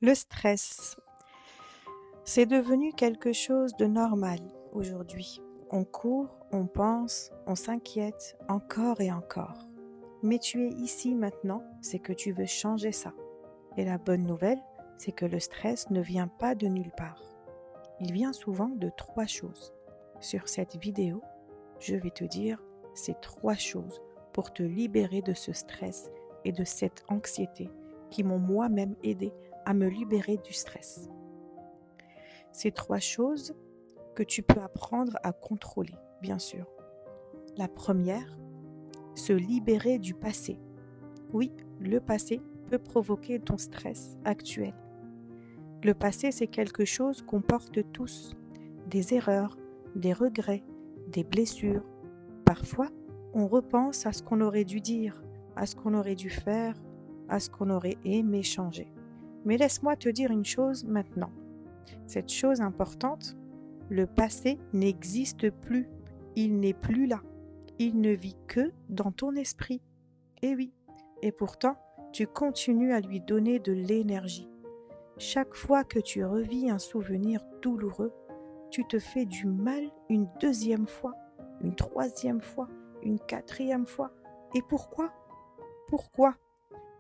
Le stress, c'est devenu quelque chose de normal aujourd'hui. On court, on pense, on s'inquiète encore et encore. Mais tu es ici maintenant, c'est que tu veux changer ça. Et la bonne nouvelle, c'est que le stress ne vient pas de nulle part. Il vient souvent de trois choses. Sur cette vidéo, je vais te dire ces trois choses pour te libérer de ce stress et de cette anxiété qui m'ont moi-même aidé à me libérer du stress. Ces trois choses que tu peux apprendre à contrôler, bien sûr. La première, se libérer du passé. Oui, le passé peut provoquer ton stress actuel. Le passé, c'est quelque chose qu'on porte tous. Des erreurs, des regrets, des blessures. Parfois, on repense à ce qu'on aurait dû dire, à ce qu'on aurait dû faire, à ce qu'on aurait aimé changer. Mais laisse-moi te dire une chose maintenant. Cette chose importante, le passé n'existe plus. Il n'est plus là. Il ne vit que dans ton esprit. Et oui, et pourtant, tu continues à lui donner de l'énergie. Chaque fois que tu revis un souvenir douloureux, tu te fais du mal une deuxième fois, une troisième fois, une quatrième fois. Et pourquoi? Pourquoi?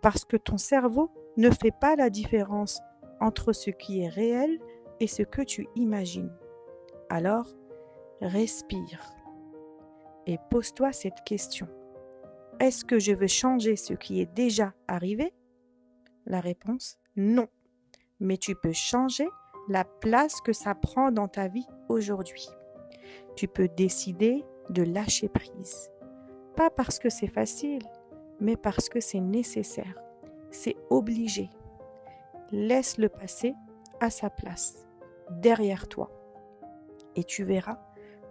Parce que ton cerveau ne fait pas la différence entre ce qui est réel et ce que tu imagines. Alors, respire et pose-toi cette question. Est-ce que je veux changer ce qui est déjà arrivé? La réponse, non. Mais tu peux changer la place que ça prend dans ta vie aujourd'hui. Tu peux décider de lâcher prise. Pas parce que c'est facile, mais parce que c'est nécessaire. C'est obligé. Laisse le passé à sa place, derrière toi. Et tu verras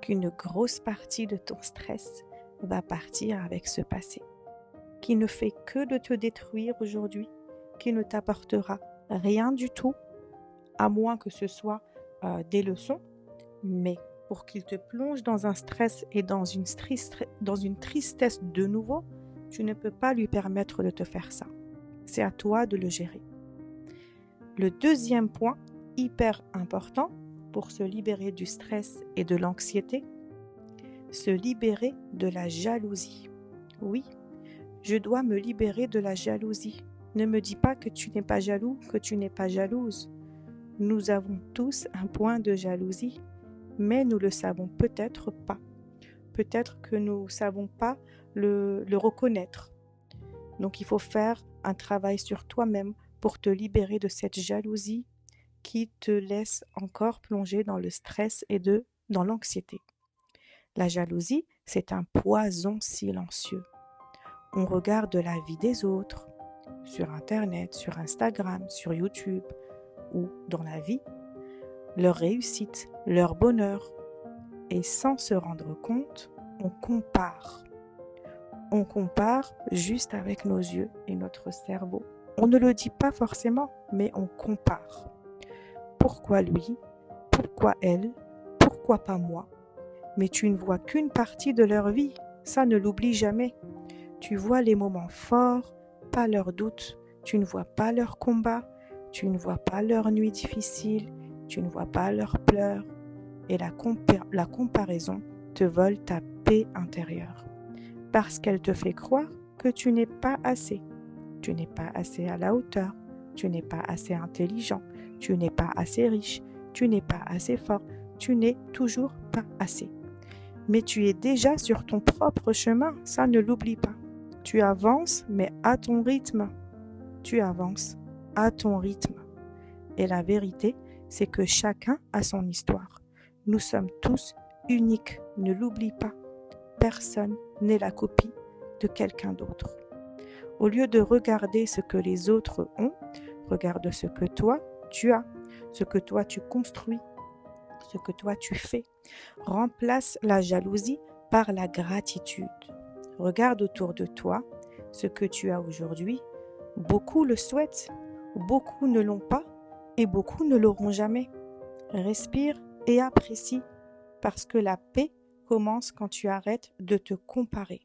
qu'une grosse partie de ton stress va partir avec ce passé, qui ne fait que de te détruire aujourd'hui, qui ne t'apportera rien du tout, à moins que ce soit des leçons, mais pour qu'il te plonge dans un stress et dans une tristesse de nouveau, tu ne peux pas lui permettre de te faire ça. C'est à toi de le gérer. Le deuxième point, hyper important pour se libérer du stress et de l'anxiété, se libérer de la jalousie. Oui, je dois me libérer de la jalousie. Ne me dis pas que tu n'es pas jaloux, que tu n'es pas jalouse. Nous avons tous un point de jalousie, mais nous le savons peut-être pas. Peut-être que nous ne savons pas le reconnaître. Donc il faut faire un travail sur toi-même pour te libérer de cette jalousie qui te laisse encore plonger dans le stress et dans l'anxiété. La jalousie, c'est un poison silencieux. On regarde la vie des autres, sur Internet, sur Instagram, sur YouTube ou dans la vie, leur réussite, leur bonheur. Et sans se rendre compte, on compare. On compare juste avec nos yeux et notre cerveau. On ne le dit pas forcément, mais on compare. Pourquoi lui? Pourquoi elle? Pourquoi pas moi? Mais tu ne vois qu'une partie de leur vie, ça ne l'oublie jamais. Tu vois les moments forts, pas leurs doutes. Tu ne vois pas leurs combats, tu ne vois pas leurs nuits difficiles, tu ne vois pas leurs pleurs. Et la comparaison te vole ta paix intérieure. Parce qu'elle te fait croire que tu n'es pas assez. Tu n'es pas assez à la hauteur, tu n'es pas assez intelligent, tu n'es pas assez riche, tu n'es pas assez fort, tu n'es toujours pas assez. Mais tu es déjà sur ton propre chemin, ça ne l'oublie pas. Tu avances, mais à ton rythme. Tu avances à ton rythme. Et la vérité, c'est que chacun a son histoire. Nous sommes tous uniques, ne l'oublie pas. Personne n'est la copie de quelqu'un d'autre. Au lieu de regarder ce que les autres ont, regarde ce que toi, tu as, ce que toi, tu construis, ce que toi, tu fais. Remplace la jalousie par la gratitude. Regarde autour de toi ce que tu as aujourd'hui. Beaucoup le souhaitent, beaucoup ne l'ont pas et beaucoup ne l'auront jamais. Respire et apprécie parce que la paix commence quand tu arrêtes de te comparer.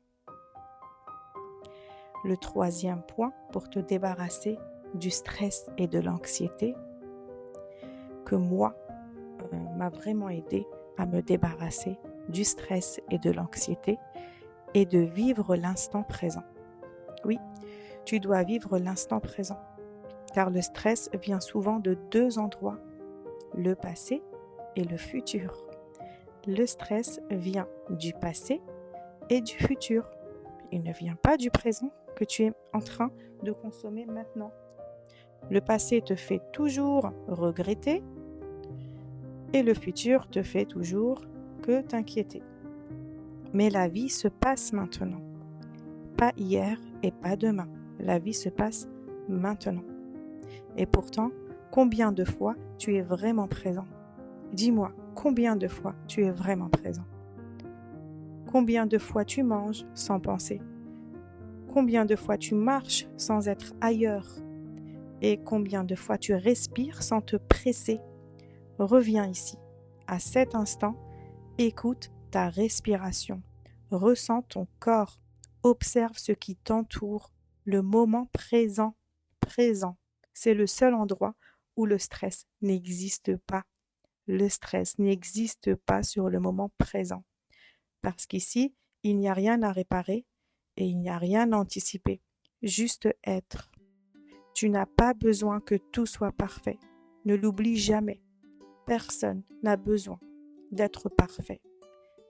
Le troisième point pour te débarrasser du stress et de l'anxiété que moi m'a vraiment aidé à me débarrasser du stress et de l'anxiété et de vivre l'instant présent. Oui, tu dois vivre l'instant présent, car le stress vient souvent de deux endroits, le passé et le futur. Le stress vient du passé et du futur. Il ne vient pas du présent que tu es en train de consommer maintenant. Le passé te fait toujours regretter et le futur te fait toujours que t'inquiéter. Mais la vie se passe maintenant, pas hier et pas demain. La vie se passe maintenant. Et pourtant, combien de fois tu es vraiment présent? Dis-moi, combien de fois tu es vraiment présent? Combien de fois tu manges sans penser? Combien de fois tu marches sans être ailleurs? Et combien de fois tu respires sans te presser? Reviens ici, à cet instant, écoute ta respiration, ressens ton corps, observe ce qui t'entoure, le moment présent, présent. C'est le seul endroit où le stress n'existe pas. Le stress n'existe pas sur le moment présent. Parce qu'ici, il n'y a rien à réparer et il n'y a rien à anticiper. Juste être. Tu n'as pas besoin que tout soit parfait. Ne l'oublie jamais. Personne n'a besoin d'être parfait.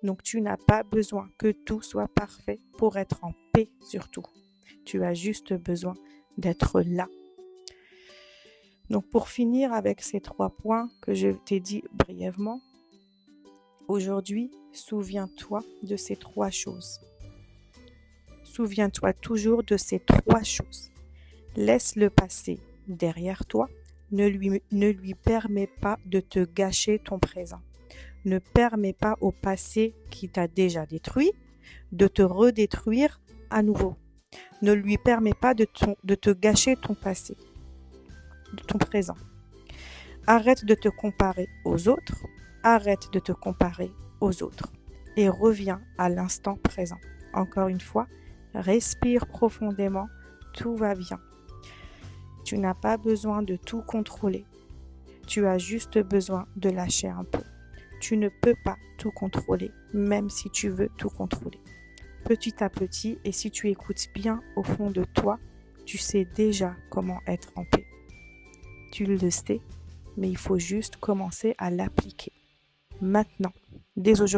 Donc tu n'as pas besoin que tout soit parfait pour être en paix surtout. Tu as juste besoin d'être là. Donc pour finir avec ces 3 points que je t'ai dit brièvement, aujourd'hui, souviens-toi de ces 3 choses. Souviens-toi toujours de ces 3 choses. Laisse le passé derrière toi. Ne lui permets pas de te gâcher ton présent. Ne permets pas au passé qui t'a déjà détruit de te redétruire à nouveau. Ne lui permets pas de te gâcher ton passé, de ton présent. Arrête de te comparer aux autres. Arrête de te comparer aux autres. Et reviens à l'instant présent. Encore une fois, respire profondément. Tout va bien. Tu n'as pas besoin de tout contrôler. Tu as juste besoin de lâcher un peu. Tu ne peux pas tout contrôler, même si tu veux tout contrôler. Petit à petit, et si tu écoutes bien au fond de toi, tu sais déjà comment être en paix. Tu le sais, mais il faut juste commencer à l'appliquer. Maintenant, dès aujourd'hui.